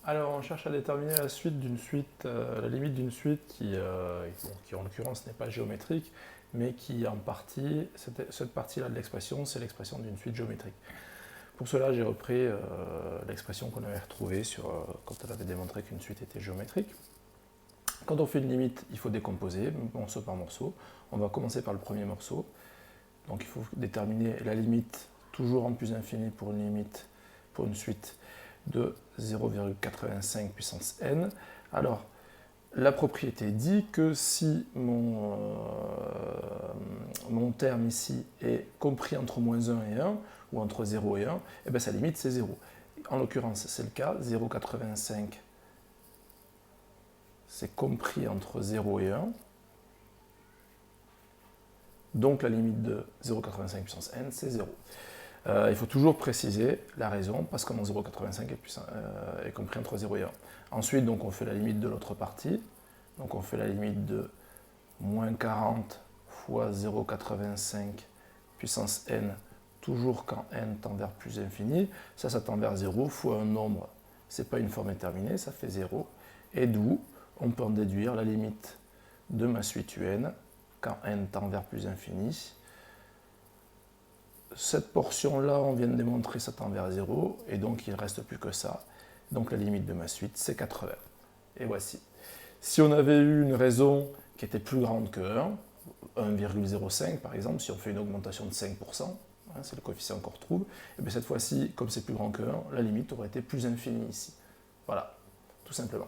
Alors, on cherche à déterminer la suite d'une suite, la limite d'une suite qui en l'occurrence n'est pas géométrique, mais qui en partie, cette partie-là de l'expression, c'est l'expression d'une suite géométrique. Pour cela, j'ai repris l'expression qu'on avait retrouvée quand on avait démontré qu'une suite était géométrique. Quand on fait une limite, il faut décomposer morceau par morceau. On va commencer par le premier morceau. Donc il faut déterminer la limite, toujours en plus infini pour une suite de 0,85 puissance n. Alors, la propriété dit que si mon terme ici est compris entre moins 1 et 1, ou entre 0 et 1, et bien sa limite c'est 0. En l'occurrence, c'est le cas, 0,85 c'est compris entre 0 et 1. Donc la limite de 0,85 puissance n, c'est 0. Il faut toujours préciser la raison, parce que mon 0,85 est compris entre 0 et 1. Ensuite, donc, on fait la limite de l'autre partie. Donc on fait la limite de moins 40 fois 0,85 puissance n, toujours quand n tend vers plus infini. Ça tend vers 0 fois un nombre. Ce n'est pas une forme déterminée, ça fait 0. Et d'où on peut en déduire la limite de ma suite un quand n tend vers plus infini. Cette portion-là, on vient de démontrer, ça tend vers 0, et donc il ne reste plus que ça. Donc la limite de ma suite, c'est 80. Et voici. Si on avait eu une raison qui était plus grande que 1, 1,05 par exemple, si on fait une augmentation de 5%, c'est le coefficient qu'on retrouve, et bien cette fois-ci, comme c'est plus grand que 1, la limite aurait été plus infinie ici. Voilà, tout simplement.